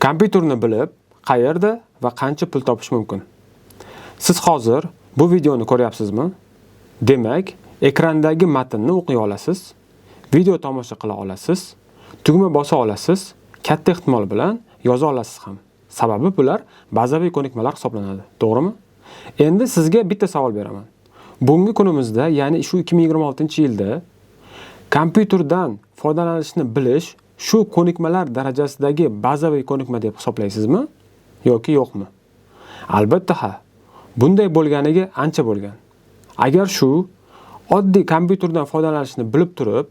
Kompyuterni bilib, qayerda va qancha pul topish mumkin? Siz hozir bu videoni ko'ryapsizmi? Demak, ekrandagi matnni o'qiy olasiz, video tomosha qila olasiz, tugma bosa olasiz, katta ehtimol bilan yoza olasiz ham. Sababi bular bazaviy ko'nikmalar hisoblanadi, to'g'rimi? Endi sizga bitta savol beraman. Bugungi kunimizda, ya'ni shu 2026-yilda kompyuterdan foydalanishni bilish shu ko'nikmalar darajasidagi bazaviy ko'nikma deb hisoblaysizmi yoki yo'qmi? Albatta ha. Bunday bo'lganiga ancha bo'lgan. Agar shu oddiy kompyuterdan foydalanishni bilib turib,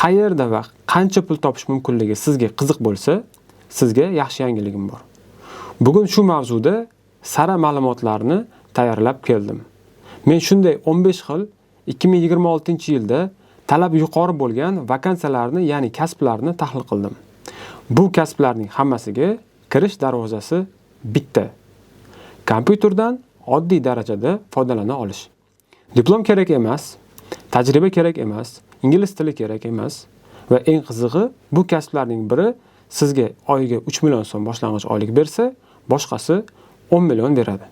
qayerda va qancha pul topish mumkinligi sizga qiziq bo'lsa, sizga yaxshi yangiligim bor. Bugun shu mavzuda sara ma'lumotlarni tayyorlab keldim. Men shunday 15 xil 2026-yilda talab yuqori bo'lgan vakansiyalarni, ya'ni kasblarni tahlil qildim. Bu kasblarning hammasiga kirish darvozasi bitta. Kompyuterdan oddiy darajada foydalana olish. Diplom kerak emas, tajriba kerak emas, ingliz tili kerak emas va eng qizig'i, bu kasblarning biri sizga oyiga 3 million so'm boshlang'ich oylik bersa, boshqasi 10 million beradi.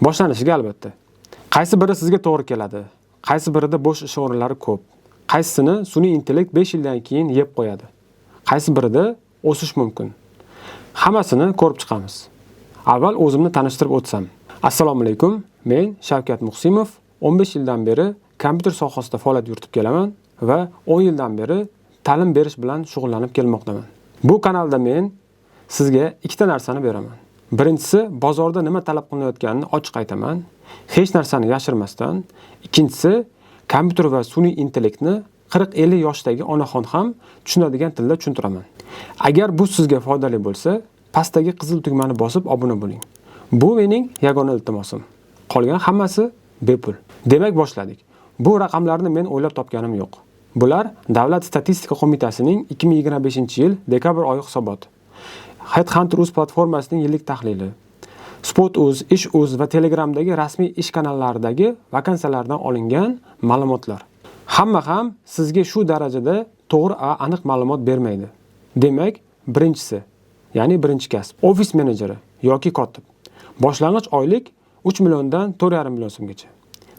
Boshlanishiga albatta. Qaysi biri sizga to'g'ri keladi? Qaysi birida bo'sh ish o'rinlari ko'p? Qaysisini sun'iy intellekt 5 yildan keyin yeb qo'yadi? Qaysi birida o'sish mumkin? Hammasini ko'rib chiqamiz. Avval o'zimni tanishtirib o'tsam. Assalomu alaykum. Men Shavkat Muhsimov. 15 yildan beri kompyuter sohasida faoliyat yuritib kelaman va 10 yildan beri ta'lim berish bilan shug'ullanib kelmoqdaman. Bu kanalda men sizga ikkita narsani beraman. Birinchisi, bozorda nima talab qilinayotganini ochiq aytaman, hech narsani yashirmasdan. Ikkinchisi, kompyuter va sun'iy intellektni 40-50 yoshdagi onaxon ham tushunadigan tilda tushuntiraman. Agar bu sizga foydali bo'lsa, pastdagi qizil tugmani bosib obuna bo'ling. Bu mening yagona iltimosim. Qolgan hammasi bepul. Demak, boshladik. Bu raqamlarni men o'ylab topganim yo'q. Bular Davlat statistika qo'mitasining 2025-yil dekabr oyi hisoboti. Headhunter.uz platformasining yillik tahlili. Spot.uz, Ish.uz va Telegramdagi rasmiy ish kanallaridagi vakansiyalardan olingan ma'lumotlar. Hamma ham sizga shu darajada to'g'ri va aniq ma'lumot bermaydi. Demak, birinchisi, ya'ni birinchi kasb, ofis menejeri yoki kotib. Boshlang'ich oylik 3 milliondan 4,5 million so'mgacha.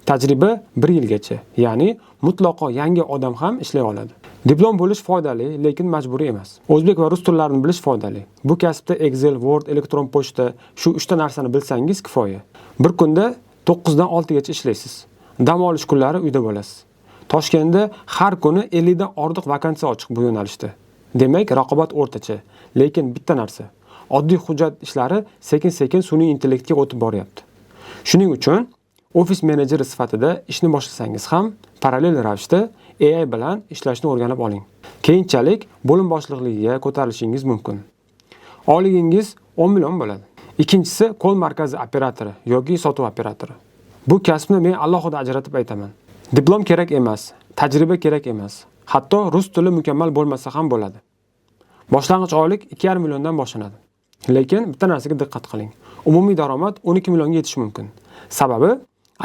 Tajriba 1 yilgacha, ya'ni mutlaqo yangi odam ham ishlay oladi. Diplom bo'lish foydali, lekin majburiy emas. O'zbek va rus tillarini bilish foydali. Bu kasbda Excel, Word, elektron pochta, shu 3 ta narsani bilsangiz kifoya. Bir kunda 9 dan 6 gacha ishlaysiz. Dam olish kunlari uyda bo'lasiz. Toshkentda har kuni 50 dan ortiq vakansiya ochiq bu yo'nalishda. Demak, raqobat o'rtacha, lekin bitta narsa. Oddiy hujjat ishlari sekin-sekin sun'iy intellektga o'tib boryapti. Shuning uchun ofis menejeri sifatida ishni boshlasangiz ham parallel ravishda AI bilan ishlashni o'rganib oling. Keyinchalik bo'lim boshliqligiga ko'tarilishingiz mumkin. Oyligingiz 10 million bo'ladi. Ikkinchisi, qo'l markazi operatori yoki sotuv operatori. Bu kasbni men alohida ajratib aytaman. Diplom kerak emas, tajriba kerak emas. Hatto rus tili mukammal bo'lmasa ham bo'ladi. Boshlang'ich oylik 2,5 milliondan boshlanadi. Lekin bitta narsaga diqqat qiling. Umumiy daromad 12 millionga yetishi mumkin. Sababi,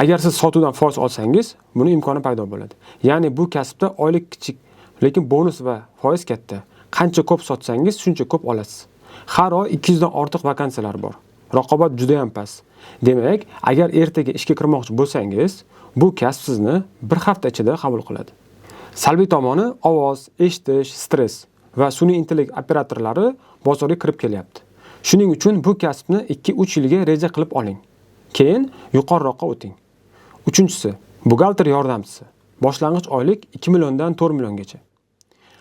agar siz sotuvdan foiz olsangiz, buni imkoni paydo bo'ladi. Ya'ni bu kasbda oylik kichik, lekin bonus va foiz katta. Qancha ko'p sotsangiz, shuncha ko'p olasiz. Har oy 200 dan ortiq vakansiyalar bor. Raqobat juda ham past. Demak, agar ertaga ishga kirmoqchi bo'lsangiz, bu kasb sizni bir hafta ichida qabul qiladi. Salbiy tomoni ovoz, eshitish, stress va sun'iy intellekt operatorlari bozorga kirib kelyapti. Shuning uchun bu kasbni 2-3 yilga reja qilib oling. Keyin yuqoriroqqa o'ting. Uchinchisi, buxgalter yordamchisi. Boshlang'ich oylik 2 milliondan 4 milliongacha.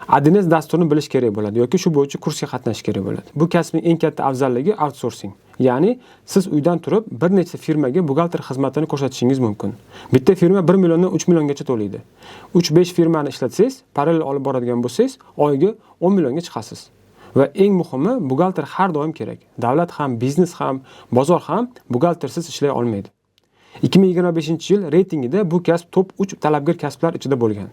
Adines dasturini bilish kerak bo'ladi yoki shu bo'yicha kursga qatnashish kerak bo'ladi. Bu kasbning eng katta afzalligi outsourcing. Ya'ni siz uydan turib bir necha firmaga buxgalter xizmatini ko'rsatishingiz mumkin. Bitta firma 1 milliondan 3 milliongacha to'laydi. 3-5 firmani ishlatsangiz, parallel olib boradigan bo'lsangiz, oyiga 10 millionga chiqasiz. Va eng muhimi, buxgalter har doim kerak. Davlat ham, biznes ham, bozor ham buxgaltersiz ishlay olmaydi. 2025-yil reytingida bu kasb top 3 talabgor kasblar ichida bo'lgan.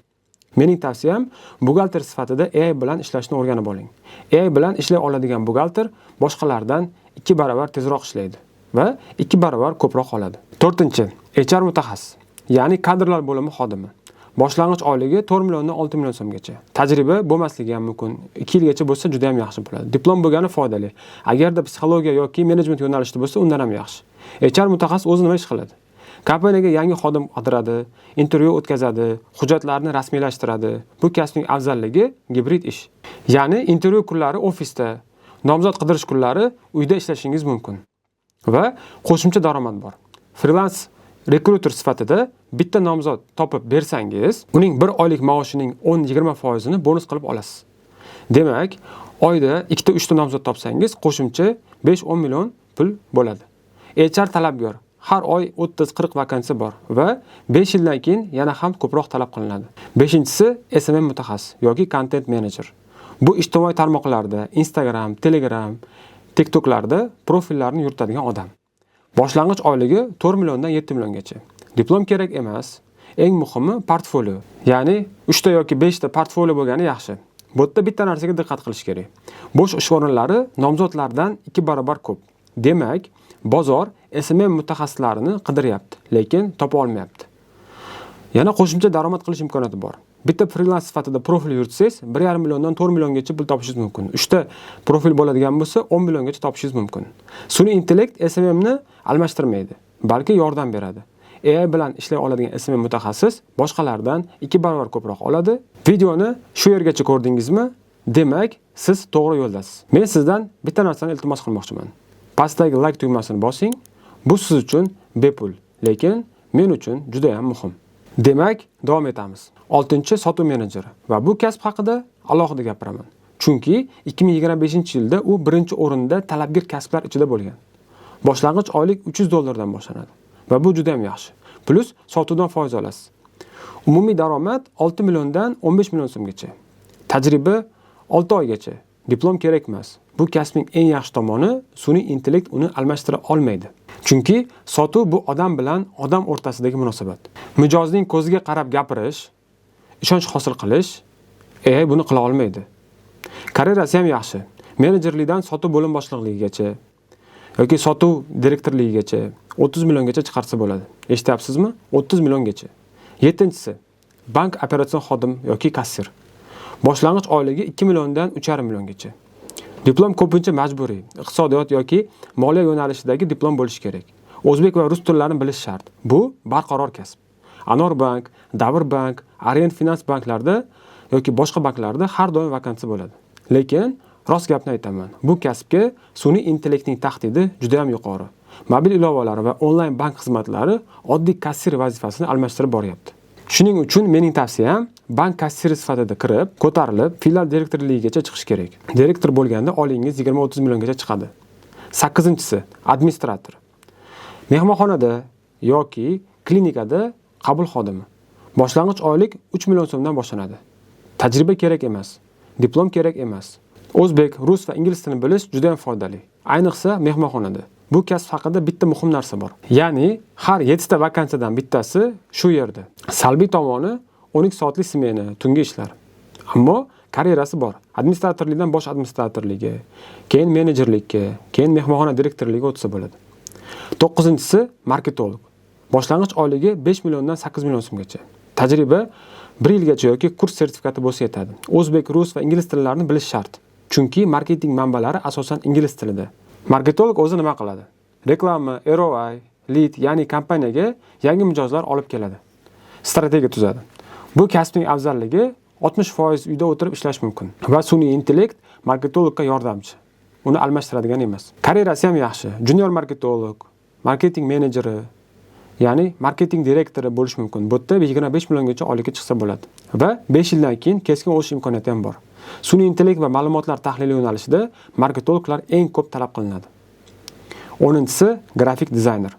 Mening tavsiyam, buxgalter sifatida AI bilan ishlashni o'rganib oling. AI bilan ishlay oladigan buxgalter boshqalardan 2 barobar tezroq ishlaydi va 2 barobar ko'proq oladi. 4-HR mutaxassis, ya'ni kadrlar bo'limi xodimi. Boshlang'ich oyligi 4 milliondan 6 million so'mgacha. Tajriba bo'lmasligi ham mumkin. 2 yilgacha bo'lsa juda ham yaxshi bo'ladi. Diplom bo'lgani foydali. Agarda psixologiya yoki menejment yo'nalishida bo'lsa, undan ham yaxshi. HR mutaxassis o'zi nima ish qiladi? Kompaniyaga yangi xodim qidiradi, intervyu o'tkazadi, hujjatlarni rasmiylashtiradi. Bu kasbning afzalligi gibrid ish. Ya'ni intervyu kunlari ofisda, nomzod qidirish kunlari uyda ishlashingiz mumkin. Va qo'shimcha daromad bor. Freelance rekruter sifatida bitta nomzod topib bersangiz, uning 1 oylik maoshining 10-20% ni bonus qilib olasiz. Demak, oyda 2-3 ta nomzod topsangiz, qo'shimcha 5-10 million pul bo'ladi. HR talabgor. Har oy 30-40 vakansiya bor va 5 yildan keyin yana ham ko'proq talab qilinadi. 5-inchisi SMM mutaxassis yoki content manager. Bu ijtimoiy tarmoqlarda, Instagram, Telegram, TikToklarda profillarni yuritadigan odam. Boshlang'ich oyligi 4 milliondan 7 milliongacha. Diplom kerak emas. Eng muhimi portfolio. Ya'ni 3 ta yoki 5 ta portfolio bo'lgani yaxshi. Bu yerda bitta narsaga diqqat qilish kerak. Bo'sh ish o'rinlari nomzodlardan 2 barobar ko'p. Demak, bozor SMM mutaxassislarini qidiryapti, lekin topa olmayapti. Yana qo'shimcha daromad qilish imkoniyati bor. Bitta freelance sifatida profil yuritsangiz, 1,5 milliondan 4 milliongacha pul topishingiz mumkin. 3 ta profil bo'ladigan bo'lsa, 10 milliongacha topishingiz mumkin. Sun'iy intellekt SMM ni almashtirmaydi, balki yordam beradi. AI bilan ishlay oladigan SMM mutaxassis boshqalardan 2 barobar ko'proq oladi. Videoni shu yergacha ko'rdingizmi? Demak, siz to'g'ri yo'ldasiz. Men sizdan bitta narsani iltimos qilmoqchiman. Pastdagi like tugmasini bosing. Bu siz uchun bepul, lekin men uchun juda ham muhim. Demak, davom etamiz. 6-sotuv menejeri va bu kasb haqida alohida gapiraman. Chunki 2025-yilda u birinchi o'rinda talabgir kasblar ichida bo'lgan. Boshlang'ich oylik $300 dan boshlanadi va bu juda ham yaxshi. Plus sotuvdan foiz olasiz. Umumiy daromad 6 milliondan 15 million so'mgacha. Tajriba 6 oygacha. Diplom kerak emas. Bu kasbning eng yaxshi tomoni sun'iy intellekt uni almashtira olmaydi. Chunki sotuv bu odam bilan odam o'rtasidagi munosabat. Mijozning ko'ziga qarab gapirish, ishonch hosil qilish, buni qila olmaydi. Karyerasi ham yaxshi. Menejerlikdan sotuv bo'lim boshliqligigacha yoki sotuv direktorligigacha 30 milliongacha chiqarsa bo'ladi. Eshityapsizmi? 30 milliongacha. 7-si bank operatsion xodim yoki kassir. Boshlang'ich oyligi 2 milliondan 3,5 milliongacha. Diplom ko'pincha majburiy. Iqtisodiyot yoki moliya yo'nalishidagi diplom bo'lishi kerak. O'zbek va rus tillarini bilish shart. Bu barqaror kasb. Anor bank, Davr bank, Orient Finans banklarda yoki boshqa banklarda har doim vakansiya bo'ladi. Lekin rost gapni aytaman. Bu kasbga sun'iy intellektning tahdidi juda ham yuqori. Mobil ilovalari va onlayn bank xizmatlari oddiy kassir vazifasini almashtirib boryapti. Shuning uchun mening tavsiyam bank kassiri sifatida kirib, ko'tarilib, filial direktorligigacha chiqish kerak. Direktor bo'lganda oyingiz 20-30 milliongacha chiqadi. 8-si administrator. Mehmonxonada yoki klinikada qabul xodimi. Boshlang'ich oylik 3 million so'mdan boshlanadi. Tajriba kerak emas, diplom kerak emas. O'zbek, rus va ingliz tilini bilish juda ham foydali. Ayniqsa mehmonxonada. Bu kasb haqida bitta muhim narsa bor. Ya'ni har 7 ta vakansiyadan bittasi shu yerda. Salbiy tomoni 12 soatlik smena, tungi ishlar. Ammo karyerasi bor. Administratorlikdan bosh administratorligi, keyin menejerlikka, keyin mehmonxona direktorligiga o'tsa bo'ladi. 9-si marketolog. Boshlang'ich oyligi 5 milliondan 8 million so'mgacha. Tajriba 1 yilgacha yoki kurs sertifikati bo'lsa yetadi. O'zbek, rus va ingliz tillarini bilish shart. Chunki marketing manbalari asosan ingliz tilida. Marketolog o'zi nima qiladi? Reklama, ROI, lead, ya'ni kompaniyaga yangi mijozlar olib keladi. Strategiya tuzadi. Bu kasbning afzalligi 60% uyda o'tirib ishlash mumkin va sun'iy intellekt marketologga yordamchi. Uni almashtiradigan emas. Karyerasi ham yaxshi. Junior marketolog, marketing menejeri, ya'ni marketing direktori bo'lish mumkin. Bu yerda 25 milliongacha oylikka chiqsa bo'ladi va 5 yildan keyin keskin o'sish imkoniyati ham bor. Sun'iy intellekt va ma'lumotlar tahlili yo'nalishida marketologlar eng ko'p talab qilinadi. 10-si grafik dizayner.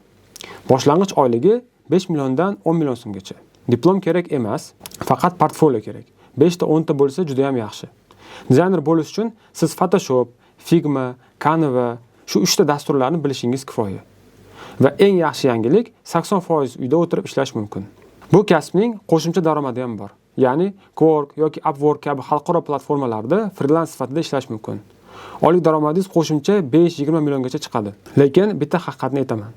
Boshlang'ich oyligi 5 milliondan 10 million so'mgacha. Diplom kerak emas, faqat portfolio kerak. 5 ta 10 ta bo'lsa juda ham yaxshi. Dizayner bo'lish uchun siz Photoshop, Figma, Canva shu 3 ta dasturlarni bilishingiz kifoya. Va eng yaxshi yangilik 80% uyda o'tirib ishlash mumkin. Bu kasbning qo'shimcha daromadi ham bor. Ya'ni Quark yoki Upwork kabi xalqaro platformalarda freelance sifatida ishlash mumkin. Oylik daromadingiz qo'shimcha 5-20 milliongacha chiqadi. Lekin bitta haqiqatni aytaman.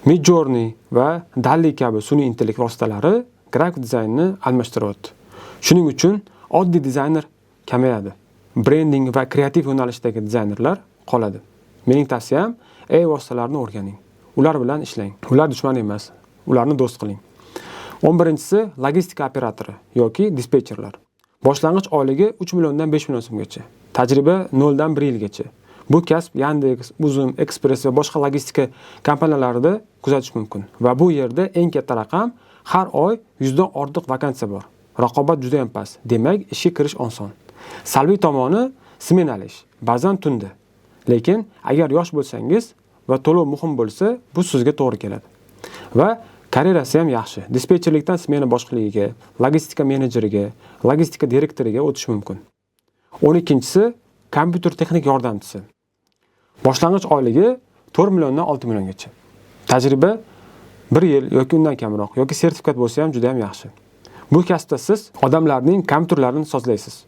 Midjourney va DALL-E kabi sun'iy intellekt vositalari grafik dizaynni almashtiryapti. Shuning uchun oddiy dizayner kamayadi. Brending va kreativ yo'nalishdagi dizaynerlar qoladi. Mening tavsiyam, AI vositalarini o'rganing. Ular bilan ishlang. Ular dushman emas. Ularni do'st qiling. 11-si logistika operatori yoki dispetcherlar. Boshlang'ich oyligi 3 milliondan 5 million so'mgacha. Tajriba 0 dan 1 yilgacha. Bu kasb Yandex, Uzum, Express va boshqa logistika kompaniyalarida kuzatish mumkin. Va bu yerda eng katta raqam har oy 100 dan ortiq vakansiya bor. Raqobat juda ham past. Demak, ishga kirish oson. Salbiy tomoni smenali ish, ba'zan tunda. Lekin agar yosh bo'lsangiz va to'lov muhim bo'lsa, bu sizga to'g'ri keladi. Va karyerasi ham yaxshi. Dispetcherlikdan smena boshliqiga, logistika menejeriga, logistika direktoriga o'tish mumkin. 12-si kompyuter texnik yordamchisi. Boshlang'ich oyligi 4 milliondan 6 milliongacha. Tajriba 1 yil yoki undan kamroq yoki sertifikat bo'lsa ham juda ham yaxshi. Bu kasbda siz odamlarning kompyuterlarini sozlaysiz.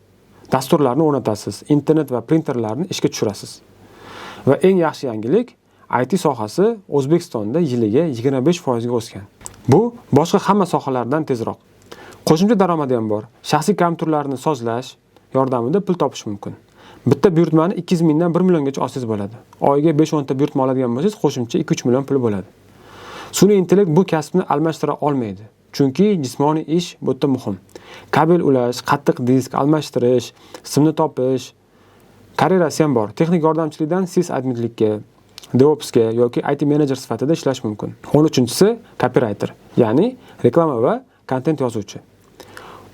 Dasturlarni o'rnatasiz, internet va printerlarni ishga tushirasiz. Va eng yaxshi yangilik, IT sohasi O'zbekistonda yiliga 25% ga o'sgan. Bu boshqa hamma sohalardan tezroq. Qo'shimcha daromadi ham bor. Shaxsiy kompyuterlarni sozlash yordamida pul topish mumkin. Bitta buyurtmani 200 mingdan 1 milliongacha olsangiz bo'ladi. Oyiga 5-10 ta buyurtma oladigan bo'lsangiz, qo'shimcha 2-3 million pul bo'ladi. Sun'iy intellekt bu kasbni almashtira olmaydi. Chunki jismoniy ish bu yerda muhim. Kabel ulash, qattiq disk almashtirish, simni topish, karyerasi ham bor. Texnik yordamchilikdan sysadminlikka, DevOpsga yoki IT menejer sifatida ishlash mumkin. 13-si copywriter, ya'ni reklama va kontent yozuvchi.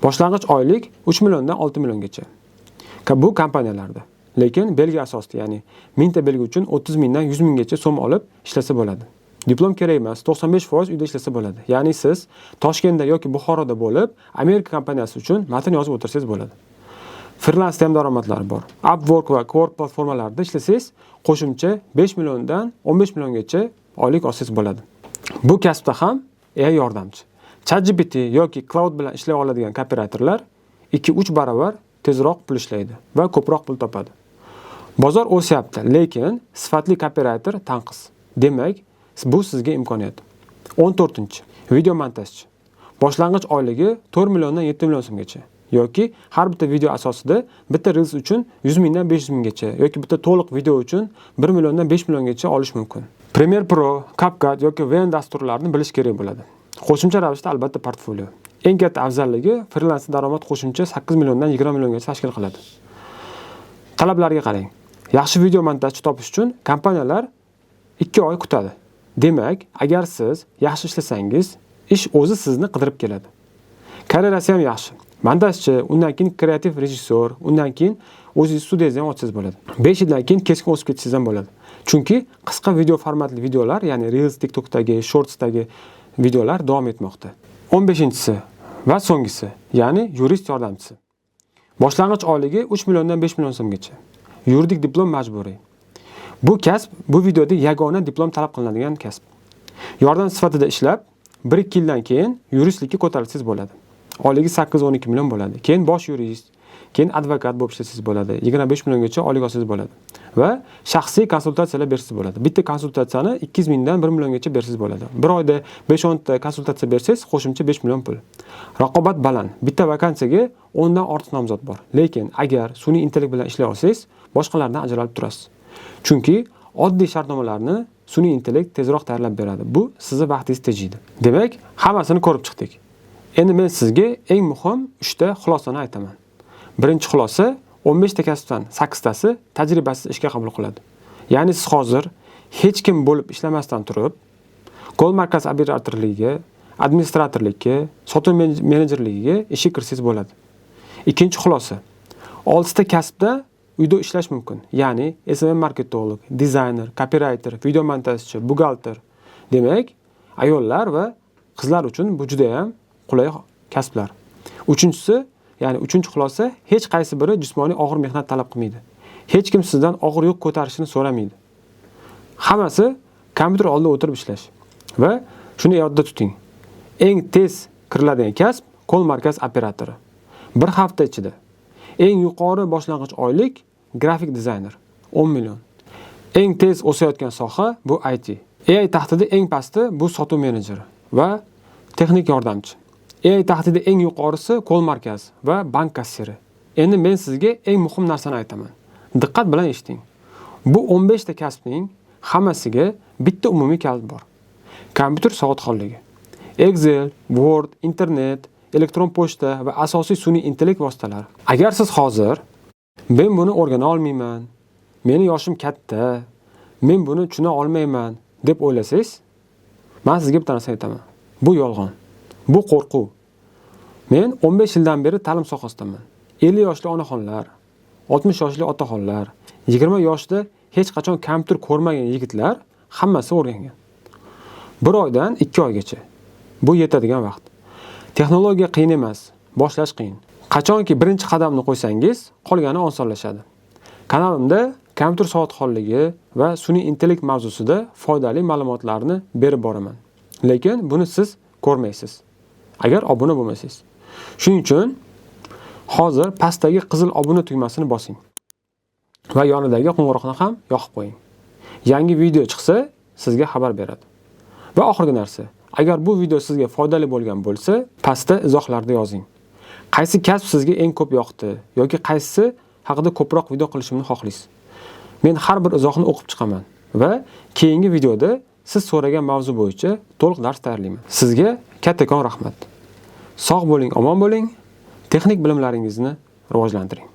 Boshlang'ich oylik 3 milliondan 6 milliongacha. Bu kompaniyalarda. Lekin belgi asosida, ya'ni 1000 ta belgi uchun 30 mingdan 100 minggacha so'm olib ishlasa bo'ladi. Diplom kerak emas, 95% uyda ishlasa bo'ladi. Ya'ni siz Toshkentda yoki Buxoroda bo'lib, Amerika kompaniyasi uchun matn yozib o'tirsangiz bo'ladi. Freelance ham daromadlari bor. Upwork va Quark platformalarida ishlasangiz, qo'shimcha 5 milliondan 15 milliongacha oylik olsangiz bo'ladi. Bu kasbda ham AI yordamchi. ChatGPT yoki cloud bilan ishlay oladigan copywriterlar 2-3 barobar tezroq pul ishlaydi va ko'proq pul topadi. Bozor o'syapti, lekin sifatli copywriter tanqis. Demak, bu sizga imkoniyat. 14-chi video montajchi. Boshlang'ich oyligi 4 milliondan 7 million so'mgacha yoki har bitta video asosida bitta reels uchun 100 mingdan 500 minggacha yoki bitta to'liq video uchun 1 milliondan 5 milliongacha olish mumkin. Premiere Pro, CapCut yoki VN dasturlarini bilish kerak bo'ladi. Qo'shimcha ravishda albatta portfolio. Eng katta afzalligi freelance daromad qo'shimcha 8 milliondan 20 milliongacha tashkil qiladi. Talablarga qarang. Yaxshi video montajchi topish uchun kompaniyalar 2 oy kutadi. Demak, agar siz yaxshi ishlasangiz, ish o'zi sizni qidirib keladi. Karyerasi ham yaxshi. Montajchi, undan keyin kreativ rejissyor, undan keyin o'zingiz studiyani ham ochsangiz bo'ladi. 5 yildan keyin keskin o'sib ketsangiz ham bo'ladi. Chunki qisqa video formatli videolar, ya'ni Reels, TikTokdagi, Shortsdagi videolar davom etmoqda. 15-si va so'nggisi, ya'ni yurist yordamchisi. Boshlang'ich oyligi 3 milliondan 5 million so'mgacha. Yuridik diplom majburiy. Bu kasb bu videoda yagona diplom talab qilinadigan kasb. Yordam sifatida ishlab, 1-2 yildan keyin yuristlikka ko'tarilsangiz bo'ladi. Oyligi 8-12 million bo'ladi. Keyin bosh yurist, keyin advokat bo'lib ishlasangiz bo'ladi. 25 milliongacha oylik olsangiz bo'ladi. Va shaxsiy konsultatsiyalar bersangiz bo'ladi. Bitta konsultatsiyani 200 mingdan 1 milliongacha bersangiz bo'ladi. Bir oyda 5-10 ta konsultatsiya bersangiz, qo'shimcha 5 million pul. Raqobat baland. Bitta vakansiyaga 10 dan ortiq nomzod bor. Lekin agar sun'iy intellekt bilan ishlay olsangiz, boshqalardan ajralib turasiz. Chunki oddiy shartnomalarni sun'iy intellekt tezroq tayyorlab beradi. Bu sizni vaqtingizni tejaydi. Demak, hammasini ko'rib chiqdik. Endi men sizga eng muhim 3 ta xulosani aytaman. Birinchi xulosa, 15 ta kasbdan 8 tasi tajribasiz ishga qabul qiladi. Ya'ni siz hozir hech kim bo'lib ishlamasdan turib, kol markaz operatorligiga, administratorlikka, sotuv menejerligiga ishga kirsangiz bo'ladi. Ikkinchi xulosa, 6 ta kasbda uyda ishlash mumkin. Ya'ni SMM marketolog, dizayner, copywriter, video montajchi, buxgalter. Demak, ayollar va qizlar uchun bu juda ham qulay kasblar. Uchinchisi, ya'ni uchinchi xulosa, hech qaysi biri jismoniy og'ir mehnat talab qilmaydi. Hech kim sizdan og'ir yuk ko'tarishni so'ramaydi. Hammasi kompyuter oldida o'tirib ishlash. Va shuni yodda tuting. Eng tez kiriladigan kasb kol markaz operatori. Bir hafta ichida eng yuqori boshlang'ich oylik grafik dizayner 10 million. Eng tez o'sayotgan soha bu IT. AI taxtida eng pasti bu sotuv menejeri va texnik yordamchi. AI tahdidi eng yuqorisi qo'l markaz va bank kassiri. Endi men sizga eng muhim narsani aytaman. Diqqat bilan eshiting. Bu 15 ta kasbning hammasiga bitta umumiy kalb bor. Kompyuter savodxonligi. Excel, Word, internet, elektron pochta va asosiy sun'iy intellekt vositalari. Agar siz hozir men buni o'rgana olmayman, meni yoshim katta, men buni tushuna olmayman deb o'ylasangiz, men sizga bitta narsa aytaman. Bu yolg'on. Bu qo'rquv. Men 15 yildan beri ta'lim sohasidaman. 50 yoshli onaxonlar, 60 yoshli otaxonlar, 20 yoshda hech qachon kompyuter ko'rmagan yigitlar hammasi o'rgangan. 1 oydan 2 oygacha. Bu yetadigan vaqt. Texnologiya qiyin emas, boshlash qiyin. Qachonki birinchi qadamni qo'ysangiz, qolgani osonlashadi. Kanalimda kompyuter savodxonligi va sun'iy intellekt mavzusida foydali ma'lumotlarni berib boraman. Lekin buni siz ko'rmaysiz agar obuna bo'lmasangiz. Shuning uchun hozir pastdagi qizil obuna tugmasini bosing va yonidagi qo'ng'iroqni ham yoqib qo'ying. Yangi video chiqsa, sizga xabar beradi. Va oxirgi narsa, agar bu video sizga foydali bo'lgan bo'lsa, pastda izohlarda yozing. Qaysi kasb sizga eng ko'p yoqdi yoki qaysi haqida ko'proq video qilishimni xohlaysiz? Men har bir izohni o'qib chiqaman va keyingi videoda siz so'ragan mavzu bo'yicha to'liq dars tayyorlayman. Sizga kattakon rahmat. Sog' bo'ling, omon bo'ling. Texnik bilimlaringizni rivojlantiring.